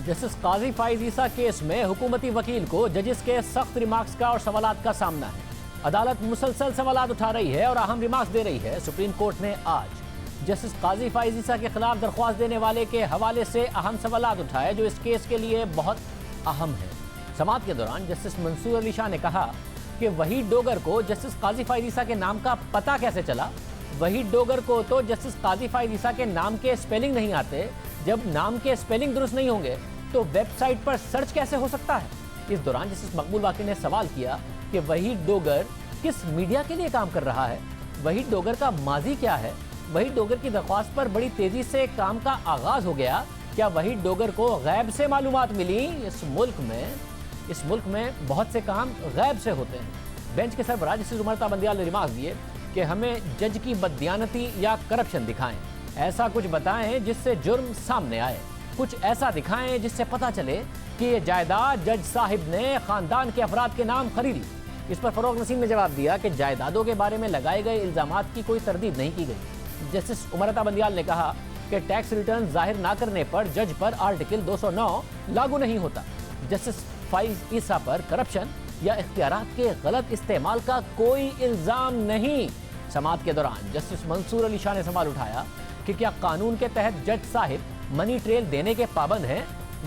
Justice काजी फाइज ईसा case में हुकूमती वकील को जजेस के सख्त रिमार्क्स का और सवालात का सामना है। अदालत मुसलसल सवालात उठा रही है और अहम रिमार्क्स दे रही है। सुप्रीम कोर्ट ने आज जस्टिस काजी फाइज ईसा के खिलाफ दरख्वास्त देने वाले के हवाले से अहम सवालात उठाए जो इस केस के लिए बहुत अहम है। समाअत के दौरान जस्टिस मंसूर अली शाह ने कहा कि वहीद डोगर को जस्टिस काजी फाइज ईसा के नाम का पता कैसे चला। वहीद डोगर को तो जस्टिस काजी फाइज ईसा के नाम के स्पेलिंग नहीं आते। जब नाम के स्पेलिंग दुरुस्त नहीं होंगे तो वेबसाइट पर सर्च कैसे हो सकता है। इस दौरान जस्टिस मकबूल वाकी ने सवाल किया कि वहीद डोगर किस मीडिया के लिए काम कर रहा है, वहीद डोगर का माजी क्या है। वहीद डोगर की दरख्वास्त पर बड़ी तेजी से काम का आगाज हो गया। क्या वहीद डोगर को गैब से मालूमात मिली। इस मुल्क में बहुत से काम गैब से होते हैं। बेंच के सरबराह जस्टिस उमर बंदियाल ने रिमार्क दिए कि हमें जज की बददियानती या करप्शन दिखाएं, ऐसा कुछ बताएं जिससे जुर्म सामने आए, कुछ ऐसा दिखाएं जिससे पता चले कि ये जायदाद जज साहिब ने खानदान के अफराद के नाम खरीदी। इस पर फरोग नसीम ने जवाब दिया कि जायदादों के बारे में लगाए गए इल्जामात की कोई तरदीद नहीं की गई। जस्टिस उमर बंदियाल ने कहा कि टैक्स रिटर्न जाहिर ना करने पर जज पर आर्टिकल 209 लागू नहीं होता। जस्टिस फाइज ईसा पर करप्शन या इख्तियारात के गलत इस्तेमाल का कोई इल्जाम नहीं। समाअत के दौरान जस्टिस मंसूर अली शाह ने सवाल उठाया कि क्या कानून के तहत जज साहिब मनी ट्रेल देने के पाबंद हैं।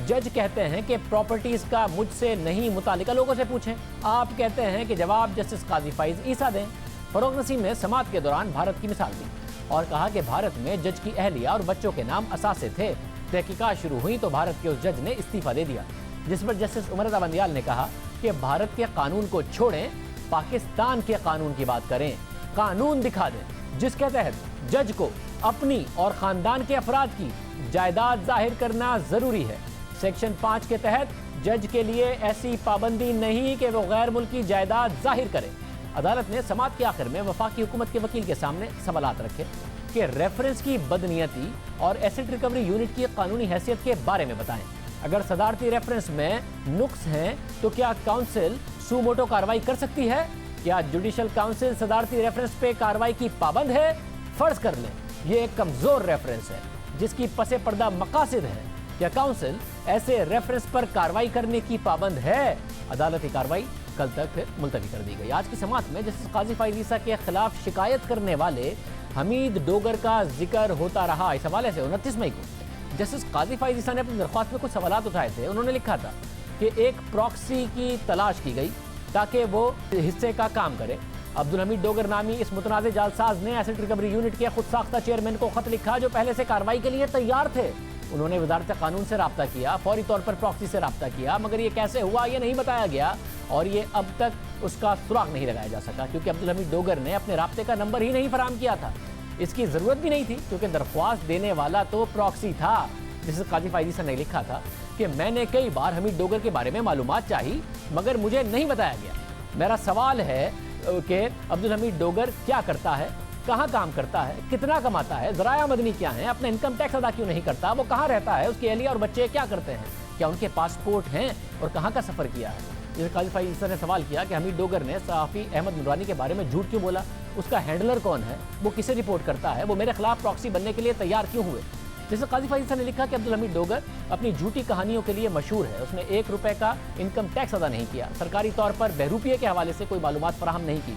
जज कहते हैं कि प्रॉपर्टीज का मुझसे नहीं मुतालिका लोगों से पूछें। आप कहते हैं कि जवाब जस्टिस काजी फाइज ईसा दें। फरोग नसीम ने समाअत के दौरान भारत की मिसाल दी और कहा कि भारत में जज की अहलिया और बच्चों के नाम असासे थे। तहकीकात शुरू हुई तो भारत के उस जज ने इस्तीफा दे दिया, जिस पर जस्टिस उमर बंदियाल ने कहा कि भारत के कानून को छोड़ें, पाकिस्तान के कानून की बात करें। कानून दिखा दें जिसके तहत जज को अपनी और खानदान के अफराद की जायदाद जाहिर करना जरूरी है। सेक्शन 5 के तहत जज के लिए ऐसी पाबंदी नहीं कि वो गैर मुल्की जायदाद जाहिर करे। अदालत ने समाअत के आखिर में वफाकी हुकूमत के वकील के सामने सवालात रखे कि रेफरेंस की बदनीयती और एसेट रिकवरी यूनिट की कानूनी हैसियत के बारे में बताएं। अगर सदारती रेफरेंस में नुक्स हैं तो क्या काउंसिल सुमोटो कार्रवाई कर सकती है। क्या जुडिशल काउंसिल सदारती रेफरेंस पे कार्रवाई की पाबंद है। फर्ज कर लें ये एक कमजोर रेफरेंस है जिसकी पसे पर्दा मकासिद है। क्या काउंसिल ऐसे रेफरेंस पर कार्रवाई करने की पाबंद है। अदालती कार्रवाई कल तक फिर मुलतवी कर दी गई। आज की समाअत में जस्टिस काजी फाइज ईसा के खिलाफ शिकायत करने वाले हमीद डोगर का जिक्र होता रहा। इस हवाले से 29 मई को जस्टिस काजी फाइज ईसा ने अपनी दरख्वास्त में कुछ सवालात उठाए थे। उन्होंने लिखा था कि एक प्रॉक्सी की तलाश की गई ताकि वो हिस्से का काम करे। अब्दुल हमीद डोगर नामी इस मुतनाज़े जालसाज ने एसेट रिकवरी यूनिट के खुद साख्ता चेयरमैन को खत लिखा जो पहले से कार्रवाई के लिए तैयार थे। उन्होंने वजारत कानून से राब्ता किया, फौरी तौर पर प्रॉक्सी से राब्ता किया, मगर ये कैसे हुआ ये नहीं बताया गया और ये अब तक उसका सुराग नहीं लगाया जा सका क्योंकि अब्दुल हमीद डोगर ने अपने राब्ते का नंबर ही नहीं फराहम किया था। इसकी ज़रूरत भी नहीं थी क्योंकि दरख्वास्त देने वाला तो प्रॉक्सी था। जिसे काजी फाइज ईसा ने लिखा था कि मैंने कई बार हमीद डोगर के बारे में मालूमात चाही मगर मुझे नहीं बताया गया। मेरा सवाल है कि अब्दुल हमीद डोगर क्या करता है, कहाँ काम करता है, कितना कमाता है, ज़राया आमदनी क्या है, अपना इनकम टैक्स अदा क्यों नहीं करता, वो कहाँ रहता है, उसकी अहलिया और बच्चे क्या करते हैं, क्या उनके पासपोर्ट हैं और कहाँ का सफ़र किया है। जैसे काजी फाइज ईसा ने सवाल किया कि हमीद डोगर ने सहाफ़ी अहमद नूरानी के बारे में झूठ क्यों बोला, उसका हैंडलर कौन है, वो किसे रिपोर्ट करता है, वो मेरे खिलाफ प्रॉक्सी बनने के लिए तैयार क्यों हुए। जैसे काजी फाइज ईसा ने लिखा कि अब्दुल हमीद डोगर अपनी झूठी कहानियों के लिए मशहूर है। उसने 1 रुपए का इनकम टैक्स अदा नहीं किया, सरकारी तौर पर बहरूपिये के हवाले से कोई मालूमात फराहम नहीं की।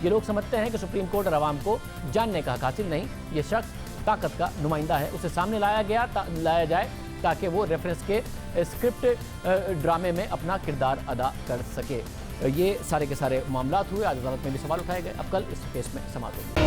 ये लोग समझते हैं कि सुप्रीम कोर्ट और अवाम को जानने का हक हासिल नहीं। ये शख्स ताकत का नुमाइंदा है, उसे सामने लाया जाए ताकि वो रेफरेंस के स्क्रिप्ट ड्रामे में अपना किरदार अदा कर सके। ये सारे के सारे मामलात हुए। आज अदालत में भी सवाल उठाए गए। अब कल इस केस में समाअत होगी।